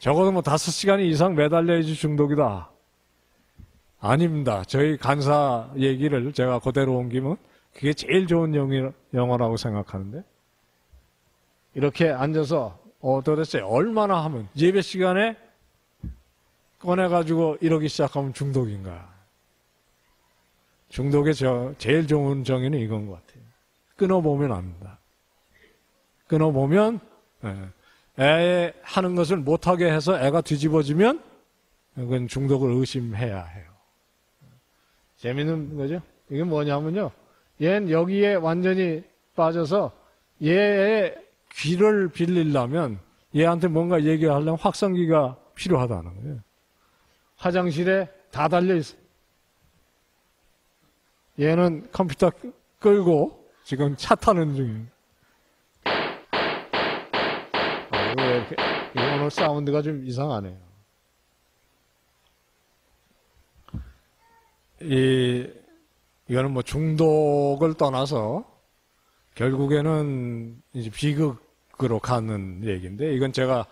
적어도 뭐 5시간 이상 매달려야지 중독이다. 아닙니다. 저희 간사 얘기를 제가 그대로 옮기면 그게 제일 좋은 영어라고 생각하는데, 이렇게 앉아서 도대체 얼마나 하면 예배 시간에 꺼내가지고 이러기 시작하면 중독인가. 중독의 제일 좋은 정의는 이건 것 같아요. 끊어보면 압니다. 끊어보면 애 하는 것을 못하게 해서 애가 뒤집어지면 그건 중독을 의심해야 해요. 재밌는 거죠? 이게 뭐냐면요, 얘는 여기에 완전히 빠져서 얘의 귀를 빌리려면 얘한테 뭔가 얘기하려면 확성기가 필요하다는 거예요. 화장실에 다 달려있어요. 얘는 컴퓨터 끌고 지금 차 타는 중이에요. 오늘 사운드가 좀 이상하네요. 이거는 뭐 중독을 떠나서 결국에는 이제 비극으로 가는 얘기인데, 이건 제가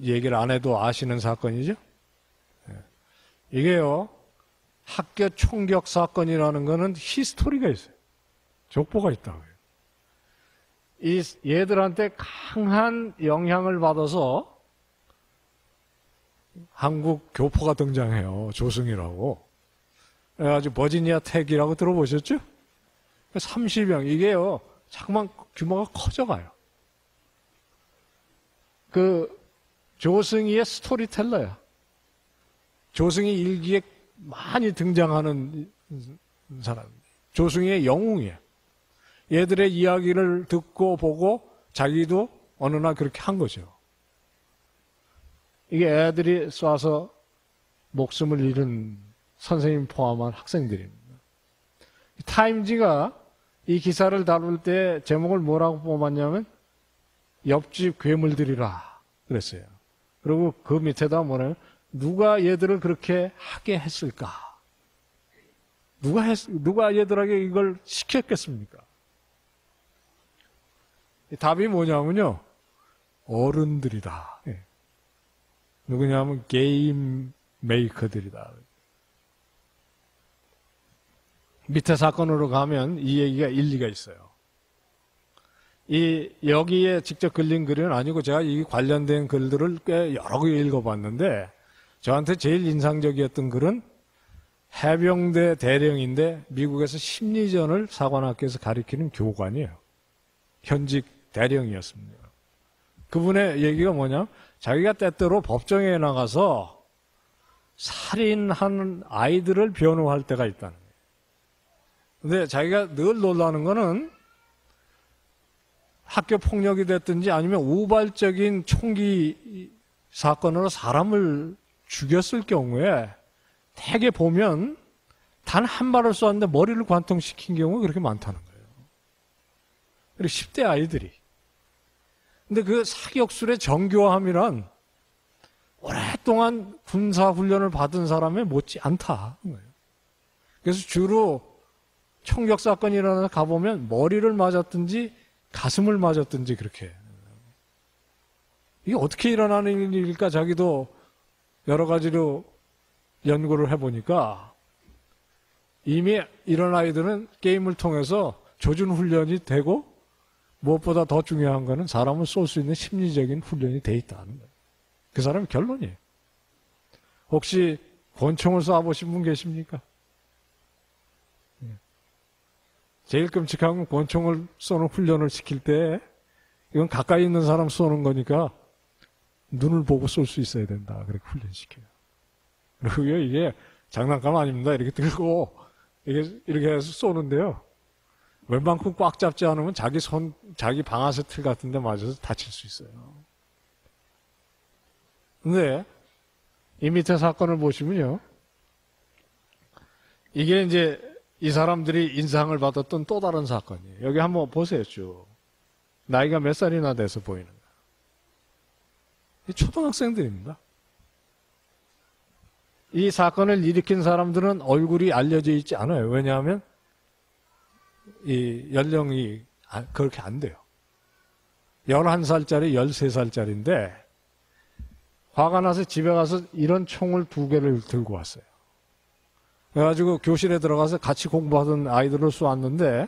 얘기를 안 해도 아시는 사건이죠. 이게요, 학교 총격 사건이라는 거는 히스토리가 있어요. 족보가 있다고요. 이 얘들한테 강한 영향을 받아서 한국 교포가 등장해요. 조승이라고. 그래가지고 버지니아 텍이라고 들어보셨죠? 30명. 이게요, 자꾸만 규모가 커져가요. 그 조승이의 스토리텔러야. 조승이 일기에 많이 등장하는 사람. 조승이의 영웅이에요. 얘들의 이야기를 듣고 보고 자기도 어느 날 그렇게 한 거죠. 이게 애들이 쏴서 목숨을 잃은 선생님 포함한 학생들입니다. 타임지가 이 기사를 다룰 때 제목을 뭐라고 뽑았냐면 옆집 괴물들이라 그랬어요. 그리고 그 밑에다 뭐냐면 누가 얘들을 그렇게 하게 했을까? 누가 얘들에게 이걸 시켰겠습니까? 답이 뭐냐면요, 어른들이다. 누구냐면 게임 메이커들이다. 밑에 사건으로 가면 이 얘기가 일리가 있어요. 여기에 직접 걸린 글은 아니고 제가 이 관련된 글들을 꽤 여러 개 읽어봤는데, 저한테 제일 인상적이었던 글은 해병대 대령인데 미국에서 심리전을 사관학교에서 가르치는 교관이에요. 현직 대령이었습니다. 그분의 얘기가 뭐냐, 자기가 때때로 법정에 나가서 살인한 아이들을 변호할 때가 있다는 거예요. 근데 자기가 늘 놀라는 거는 학교 폭력이 됐든지 아니면 우발적인 총기 사건으로 사람을 죽였을 경우에 대개 보면 단 한 발을 쏘았는데 머리를 관통시킨 경우가 그렇게 많다는 거예요. 그리고 10대 아이들이. 근데 그 사격술의 정교함이란 오랫동안 군사훈련을 받은 사람에 못지 않다는 거예요. 그래서 주로 총격 사건이 일어나서 가보면 머리를 맞았든지 가슴을 맞았든지 그렇게. 이게 어떻게 일어나는 일일까 자기도 여러 가지로 연구를 해보니까 이미 이런 아이들은 게임을 통해서 조준 훈련이 되고 무엇보다 더 중요한 거는 사람을 쏠 수 있는 심리적인 훈련이 돼 있다는 거예요. 그 사람의 결론이에요. 혹시 권총을 쏴보신 분 계십니까? 제일 끔찍한 건 권총을 쏘는 훈련을 시킬 때 이건 가까이 있는 사람 쏘는 거니까 눈을 보고 쏠 수 있어야 된다. 그렇게 훈련시켜요. 그리고 이게 장난감 아닙니다. 이렇게 들고 이렇게 해서 쏘는데요. 웬만큼 꽉 잡지 않으면 자기 방아쇠 틀 같은 데 맞아서 다칠 수 있어요. 근데 이 밑에 사건을 보시면요, 이게 이제 이 사람들이 인상을 받았던 또 다른 사건이에요. 여기 한번 보세요. 쭉 나이가 몇 살이나 돼서 보이는 거예요. 초등학생들입니다. 이 사건을 일으킨 사람들은 얼굴이 알려져 있지 않아요. 왜냐하면 이 연령이 그렇게 안 돼요. 11살짜리, 13살짜리인데 화가 나서 집에 가서 이런 총을 2개를 들고 왔어요. 그래가지고 교실에 들어가서 같이 공부하던 아이들을 쏘았는데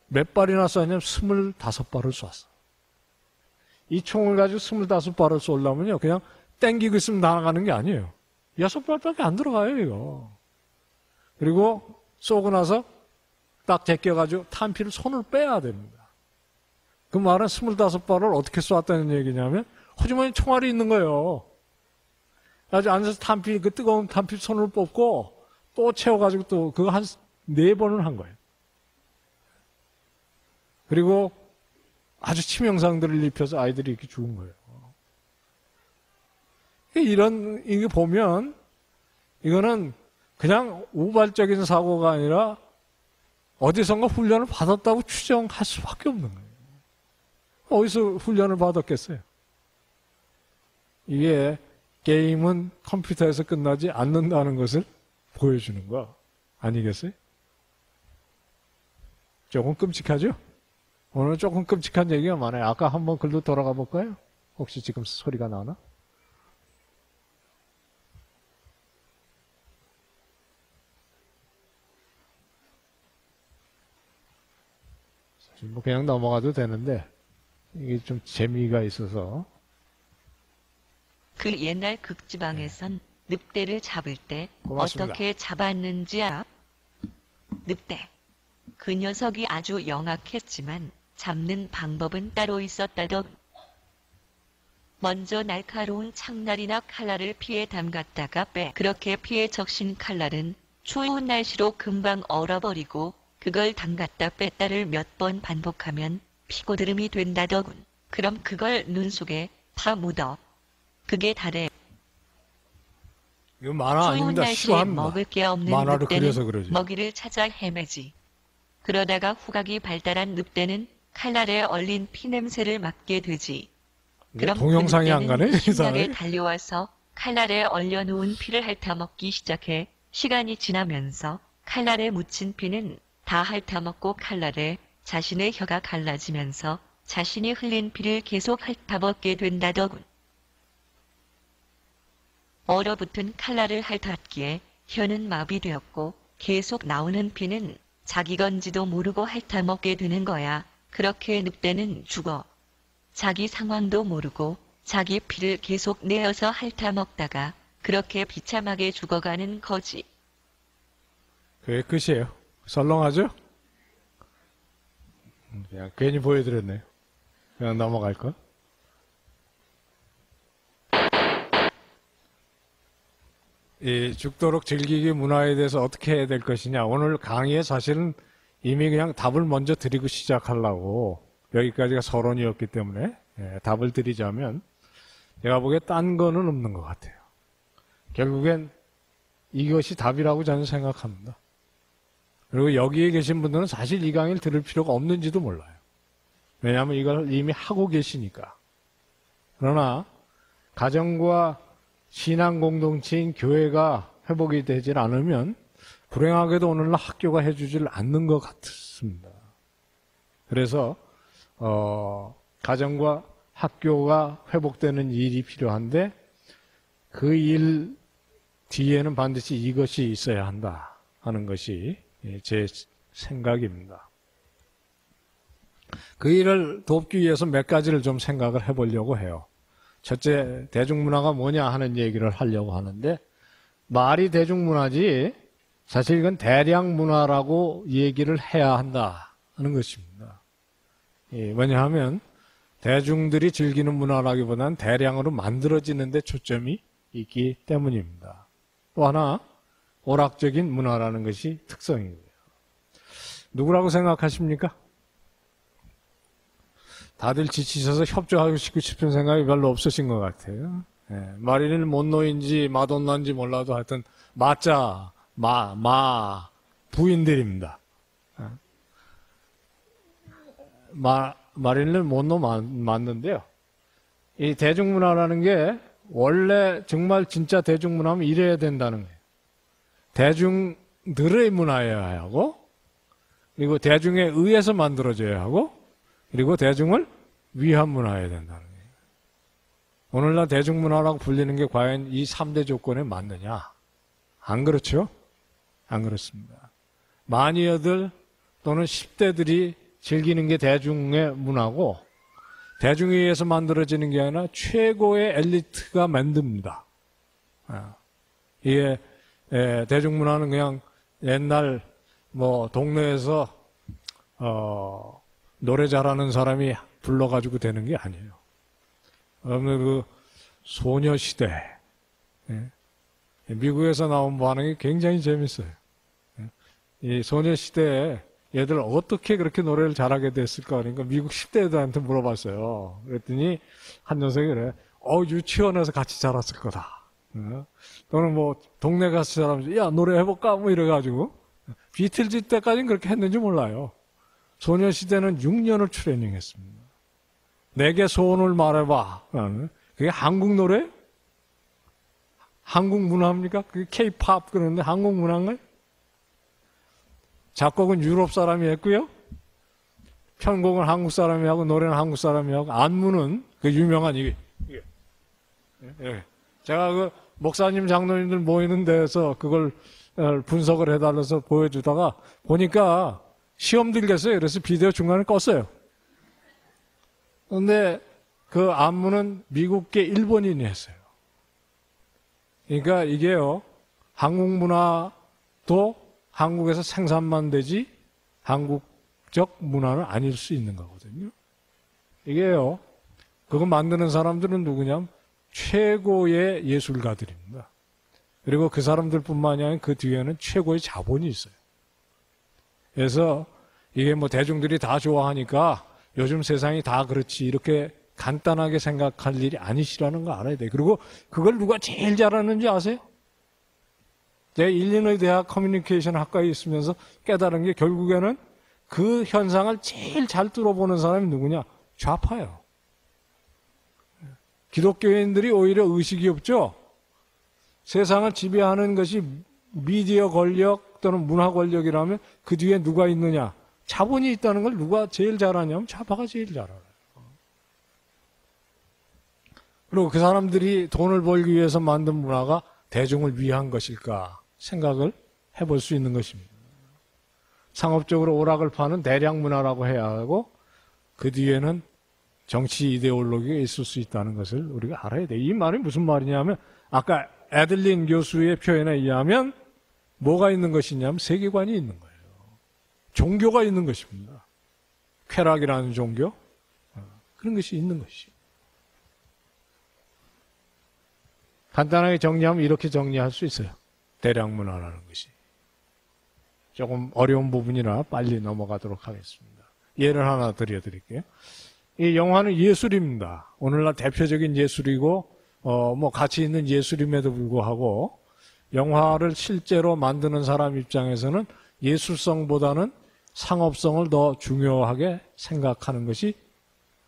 몇 발이나 쐈냐면 25발을 쐈어. 이 총을 가지고 25발을 쏘려면요, 그냥 땡기고 있으면 나가는 게 아니에요. 6발밖에 안 들어가요, 이거. 그리고 쏘고 나서 딱 제껴가지고 탄피를 손을 빼야 됩니다. 그 말은 25발을 어떻게 쏘았다는 얘기냐면 호주머니 총알이 있는 거예요. 아주 앉아서 탄피, 그 뜨거운 탄피 손을 뽑고 또 채워가지고 또 그거 한 4번을 한 거예요. 그리고 아주 치명상들을 입혀서 아이들이 이렇게 죽은 거예요. 이게 보면 이거는 그냥 우발적인 사고가 아니라 어디선가 훈련을 받았다고 추정할 수밖에 없는 거예요. 어디서 훈련을 받았겠어요? 이게 게임은 컴퓨터에서 끝나지 않는다는 것을 보여주는 거 아니겠어요? 조금 끔찍하죠? 오늘 조금 끔찍한 얘기가 많아요. 아까 한번 글로 돌아가 볼까요? 혹시 지금 소리가 나나? 사실 뭐 그냥 넘어가도 되는데 이게 좀 재미가 있어서. 그 옛날 극지방에선 늑대를 잡을 때 고맙습니다. 어떻게 잡았는지 알아? 늑대. 그 녀석이 아주 영악했지만 잡는 방법은 따로 있었다던. 먼저 날카로운 창날이나 칼날을 피에 담갔다가 빼. 그렇게 피에 적신 칼날은 추운 날씨로 금방 얼어버리고 그걸 담갔다 뺐다를 몇 번 반복하면 피고드름이 된다더군. 그럼 그걸 눈 속에 파묻어. 그게 다래. 이거 만화 추운 아닙니다. 날씨에 실화입니다. 먹을 게 없는 만화를 그려서 늑대는 그러지. 먹이를 찾아 헤매지. 그러다가 후각이 발달한 늑대는 칼날에 얼린 피 냄새를 맡게 되지. 그럼 동영상이 그 안 가네? 늑대는 신나게 이상하게. 달려와서 칼날에 얼려놓은 피를 핥아먹기 시작해. 시간이 지나면서 칼날에 묻힌 피는 다 핥아먹고 칼날에 자신의 혀가 갈라지면서 자신이 흘린 피를 계속 핥아먹게 된다더군. 얼어붙은 칼날을 핥았기에 혀는 마비되었고 계속 나오는 피는 자기 건지도 모르고 핥아먹게 되는 거야. 그렇게 늑대는 죽어. 자기 상황도 모르고 자기 피를 계속 내어서 핥아먹다가 그렇게 비참하게 죽어가는 거지. 그게 끝이에요. 썰렁하죠? 그냥 괜히 보여드렸네요. 그냥 넘어갈까? 이 죽도록 즐기기 문화에 대해서 어떻게 해야 될 것이냐. 오늘 강의에 사실은 이미 그냥 답을 먼저 드리고 시작하려고 여기까지가 서론이었기 때문에 답을 드리자면 제가 보기에 딴 거는 없는 것 같아요. 결국엔 이것이 답이라고 저는 생각합니다. 그리고 여기에 계신 분들은 사실 이 강의를 들을 필요가 없는지도 몰라요. 왜냐하면 이걸 이미 하고 계시니까. 그러나 가정과 신앙 공동체인 교회가 회복이 되질 않으면 불행하게도 오늘날 학교가 해주질 않는 것 같습니다. 그래서 가정과 학교가 회복되는 일이 필요한데 그 일 뒤에는 반드시 이것이 있어야 한다 하는 것이 제 생각입니다. 그 일을 돕기 위해서 몇 가지를 좀 생각을 해보려고 해요. 첫째, 대중문화가 뭐냐 하는 얘기를 하려고 하는데 말이 대중문화지 사실 이건 대량문화라고 얘기를 해야 한다 하는 것입니다. 왜냐하면 대중들이 즐기는 문화라기보다는 대량으로 만들어지는 데 초점이 있기 때문입니다. 또 하나, 오락적인 문화라는 것이 특성이고요. 누구라고 생각하십니까? 다들 지치셔서 협조하고 싶은 생각이 별로 없으신 것 같아요. 마릴린 몬로인지 마돈나인지 몰라도 하여튼 마자, 부인들입니다. 마릴린 몬로 맞는데요. 이 대중문화라는 게 원래 정말 진짜 대중문화면 이래야 된다는 거예요. 대중들의 문화여야 하고, 그리고 대중에 의해서 만들어져야 하고, 그리고 대중을 위한 문화여야 된다는 거예요. 오늘날 대중문화라고 불리는 게 과연 이 3대 조건에 맞느냐? 안 그렇죠? 안 그렇습니다. 마니아들 또는 10대들이 즐기는 게 대중의 문화고, 대중에 의해서 만들어지는 게 아니라 최고의 엘리트가 만듭니다. 이게 대중문화는 그냥 옛날 뭐 동네에서 노래 잘하는 사람이 불러가지고 되는 게 아니에요. 여러분 그 소녀시대, 미국에서 나온 반응이 굉장히 재밌어요. 이 소녀시대에 얘들 어떻게 그렇게 노래를 잘하게 됐을까? 그러니까 미국 10대들한테 물어봤어요. 그랬더니 한 녀석이 그래. 유치원에서 같이 자랐을 거다. 또는 뭐 동네 가서 자라면서 야 노래 해볼까? 뭐 이래가지고 비틀즈 때까지는 그렇게 했는지 몰라요. 소녀시대는 6년을 트레이닝했습니다. 내게 소원을 말해봐. 그게 한국 노래? 한국 문화입니까? 그게 K-팝 그러는데 한국 문화인가요? 작곡은 유럽 사람이 했고요. 편곡은 한국 사람이 하고 노래는 한국 사람이 하고 안무는 그 유명한 이게. 제가 그 목사님 장로님들 모이는 데에서 그걸 분석을 해달라서 보여주다가 보니까 시험 들겠어요. 그래서 비디오 중간에 껐어요. 그런데 그 안무는 미국계 일본인이 했어요. 그러니까 이게요, 한국 문화도 한국에서 생산만 되지 한국적 문화는 아닐 수 있는 거거든요. 이게요, 그거 만드는 사람들은 누구냐면 최고의 예술가들입니다. 그리고 그 사람들뿐만이 아니라 그 뒤에는 최고의 자본이 있어요. 그래서 이게 뭐 대중들이 다 좋아하니까 요즘 세상이 다 그렇지 이렇게 간단하게 생각할 일이 아니시라는 거 알아야 돼요. 그리고 그걸 누가 제일 잘하는지 아세요? 제가 일리노이 대학 커뮤니케이션 학과에 있으면서 깨달은 게 결국에는 그 현상을 제일 잘 뚫어보는 사람이 누구냐? 좌파예요. 기독교인들이 오히려 의식이 없죠? 세상을 지배하는 것이 미디어 권력 또는 문화 권력이라면 그 뒤에 누가 있느냐? 자본이 있다는 걸 누가 제일 잘하냐면 좌파가 제일 잘 알아요. 그리고 그 사람들이 돈을 벌기 위해서 만든 문화가 대중을 위한 것일까 생각을 해볼 수 있는 것입니다. 상업적으로 오락을 파는 대량 문화라고 해야 하고 그 뒤에는 정치 이데올로기가 있을 수 있다는 것을 우리가 알아야 돼요. 이 말이 무슨 말이냐면 아까 애들린 교수의 표현에 의하면 뭐가 있는 것이냐면 세계관이 있는 거예요. 종교가 있는 것입니다. 쾌락이라는 종교 그런 것이 있는 것이죠. 간단하게 정리하면 이렇게 정리할 수 있어요. 대량문화라는 것이. 조금 어려운 부분이라 빨리 넘어가도록 하겠습니다. 예를 하나 드려드릴게요. 이 영화는 예술입니다. 오늘날 대표적인 예술이고 뭐 가치 있는 예술임에도 불구하고 영화를 실제로 만드는 사람 입장에서는 예술성보다는 상업성을 더 중요하게 생각하는 것이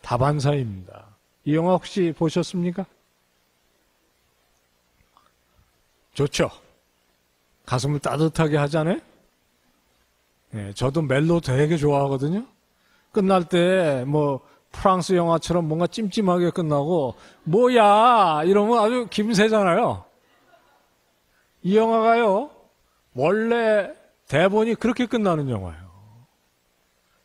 다반사입니다. 이 영화 혹시 보셨습니까? 좋죠. 가슴을 따뜻하게 하잖아요. 예, 저도 멜로 되게 좋아하거든요. 끝날 때 뭐 프랑스 영화처럼 뭔가 찜찜하게 끝나고 뭐야 이러면 아주 기분 세잖아요. 이 영화가요 원래 대본이 그렇게 끝나는 영화예요.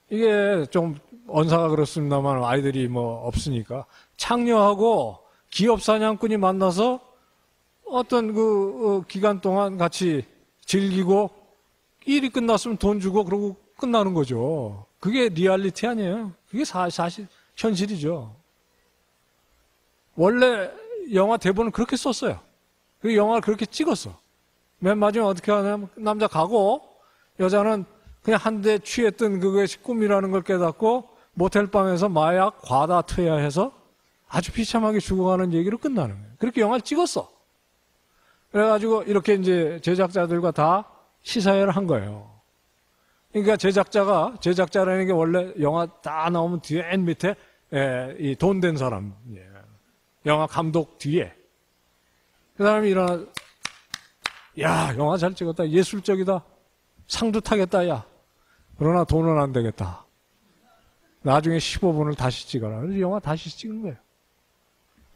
이게 좀 언사가 그렇습니다만 아이들이 뭐 없으니까 창녀하고 기업 사냥꾼이 만나서 어떤 그 기간 동안 같이 즐기고 일이 끝났으면 돈 주고 그러고 끝나는 거죠. 그게 리얼리티 아니에요. 그게 사실 현실이죠. 원래 영화 대본은 그렇게 썼어요. 그 영화를 그렇게 찍었어. 맨 마지막에 어떻게 하냐면 남자 가고 여자는 그냥 한 대 취했던 그것이 꿈이라는 걸 깨닫고 모텔방에서 마약 과다 투여해서 아주 비참하게 죽어가는 얘기로 끝나는 거예요. 그렇게 영화를 찍었어. 그래가지고 이렇게 이제 제작자들과 다 시사회를 한 거예요. 그러니까 제작자라는 게 원래 영화 다 나오면 뒤에 맨 밑에 이 돈 된 사람, 영화 감독 뒤에 그 사람이 일어나, 야 영화 잘 찍었다, 예술적이다, 상도 타겠다, 야 그러나 돈은 안 되겠다. 나중에 15분을 다시 찍어라. 그래서 영화 다시 찍은 거예요.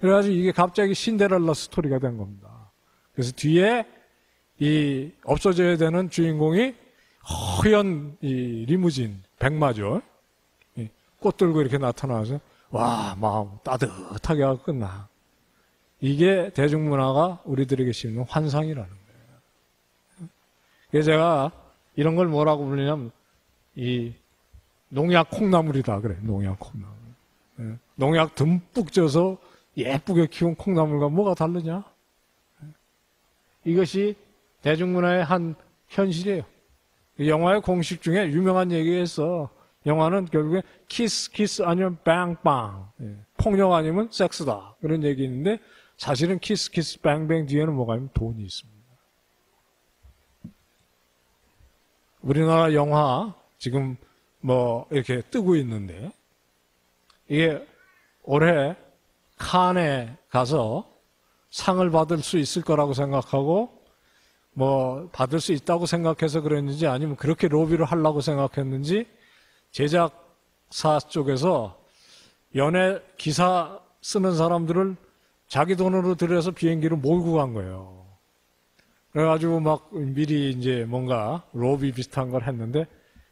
그래가지고 이게 갑자기 신데렐라 스토리가 된 겁니다. 그래서 뒤에 이 없어져야 되는 주인공이 허연 이 리무진, 백마죠. 꽃 들고 이렇게 나타나서 와, 마음 따뜻하게 하고 끝나. 이게 대중문화가 우리들에게 심는 환상이라는 거예요. 그래서 제가 이런 걸 뭐라고 부르냐면 이 농약 콩나물이다 그래. 농약 콩나물. 농약 듬뿍 쪄서 예쁘게 키운 콩나물과 뭐가 다르냐? 이것이 대중문화의 한 현실이에요. 영화의 공식 중에 유명한 얘기에서 영화는 결국에 키스 아니면 빵빵, 폭력 아니면 섹스다 그런 얘기 있는데 사실은 키스 빵빵 뒤에는 뭐가 있냐면 돈이 있습니다. 우리나라 영화 지금 뭐 이렇게 뜨고 있는데 이게 올해 칸에 가서 상을 받을 수 있을 거라고 생각하고 뭐 받을 수 있다고 생각해서 그랬는지 아니면 그렇게 로비를 하려고 생각했는지 제작사 쪽에서 연예 기사 쓰는 사람들을 자기 돈으로 들여서 비행기로 몰고 간 거예요. 그래가지고 막 미리 이제 뭔가 로비 비슷한 걸 했는데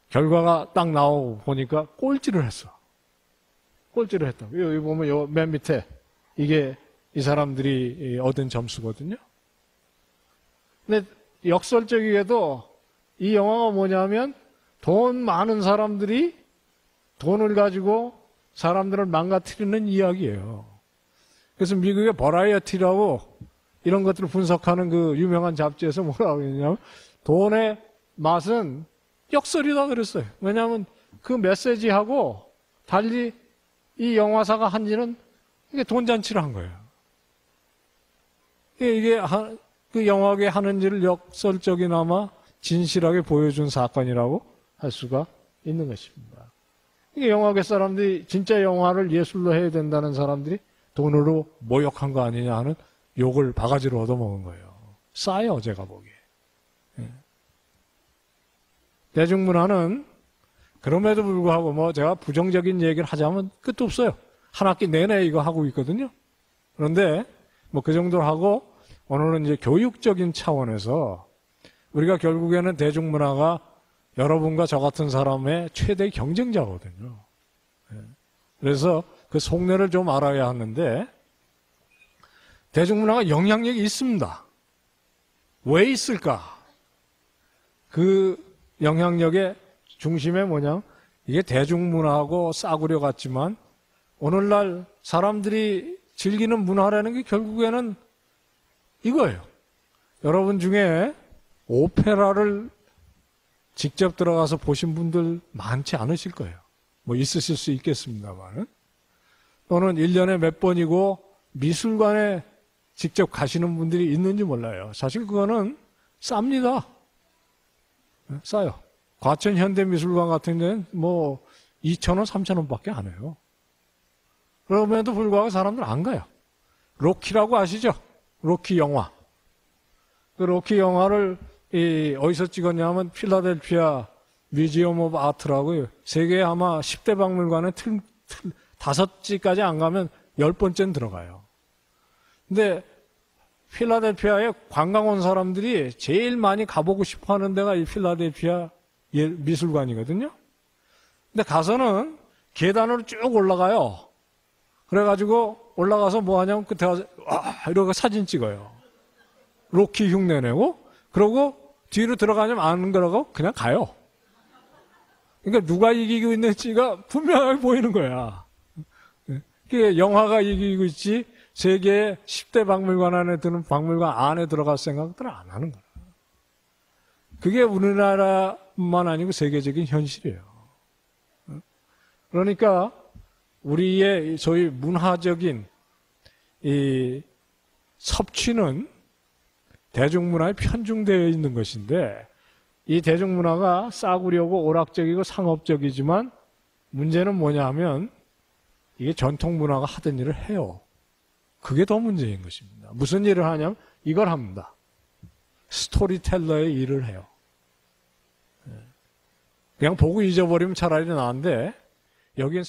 결과가 딱 나오고 보니까 꼴찌를 했어. 꼴찌를 했다. 여기 보면 요 맨 밑에 이게 이 사람들이 얻은 점수거든요. 근데 역설적이게도 이 영화가 뭐냐면 돈 많은 사람들이 돈을 가지고 사람들을 망가뜨리는 이야기예요. 그래서 미국의 버라이어티라고 이런 것들을 분석하는 그 유명한 잡지에서 뭐라고 했냐면 돈의 맛은 역설이다 그랬어요. 왜냐하면 그 메시지하고 달리 이 영화사가 한 일은 이게 돈잔치를 한 거예요. 이게 그 영화계 하는 일을 역설적이나마 진실하게 보여준 사건이라고 할 수가 있는 것입니다. 이게 영화계 사람들이 진짜 영화를 예술로 해야 된다는 사람들이 돈으로 모욕한 거 아니냐 하는 욕을 바가지로 얻어먹은 거예요. 싸요, 제가 보기에. 대중문화는 그럼에도 불구하고 뭐 제가 부정적인 얘기를 하자면 끝도 없어요. 한 학기 내내 이거 하고 있거든요. 그런데 뭐 그 정도로 하고 오늘은 이제 교육적인 차원에서 우리가 결국에는 대중문화가 여러분과 저 같은 사람의 최대 경쟁자거든요. 그래서 그 속내를 좀 알아야 하는데 대중문화가 영향력이 있습니다. 왜 있을까? 그 영향력의 중심에 뭐냐? 이게 대중문화하고 싸구려 같지만 오늘날 사람들이 즐기는 문화라는 게 결국에는 이거예요. 여러분 중에 오페라를 직접 들어가서 보신 분들 많지 않으실 거예요. 뭐 있으실 수 있겠습니다만 또는 1년에 몇 번이고 미술관에 직접 가시는 분들이 있는지 몰라요. 사실 그거는 쌉니다. 싸요. 과천 현대미술관 같은 데는 뭐 2,000원, 3,000원 밖에 안 해요. 그럼에도 불구하고 사람들 안 가요. 로키라고 아시죠? 로키 영화. 그 로키 영화를 어디서 찍었냐면 필라델피아 뮤지엄 오브 아트라고요. 세계 아마 10대 박물관에 5지까지 안 가면 10번째는 들어가요. 근데 필라델피아에 관광 온 사람들이 제일 많이 가보고 싶어 하는 데가 이 필라델피아 미술관이거든요. 근데 가서는 계단으로 쭉 올라가요. 그래가지고 올라가서 뭐 하냐면 끝에 가서 이러고 사진 찍어요. 로키 흉내 내고 그러고 뒤로 들어가냐면 안 들어가고 그냥 가요. 그러니까 누가 이기고 있는지가 분명하게 보이는 거야. 그게 영화가 이기고 있지 세계 10대 박물관 안에 드는 박물관 안에 들어갈 생각들을 안 하는 거야. 그게 우리나라뿐만 아니고 세계적인 현실이에요. 그러니까 우리의 소위 문화적인 이 섭취는 대중문화에 편중되어 있는 것인데 이 대중문화가 싸구려고 오락적이고 상업적이지만 문제는 뭐냐 하면 이게 전통문화가 하던 일을 해요. 그게 더 문제인 것입니다. 무슨 일을 하냐면 이걸 합니다. 스토리텔러의 일을 해요. 그냥 보고 잊어버리면 차라리 나은데 여기엔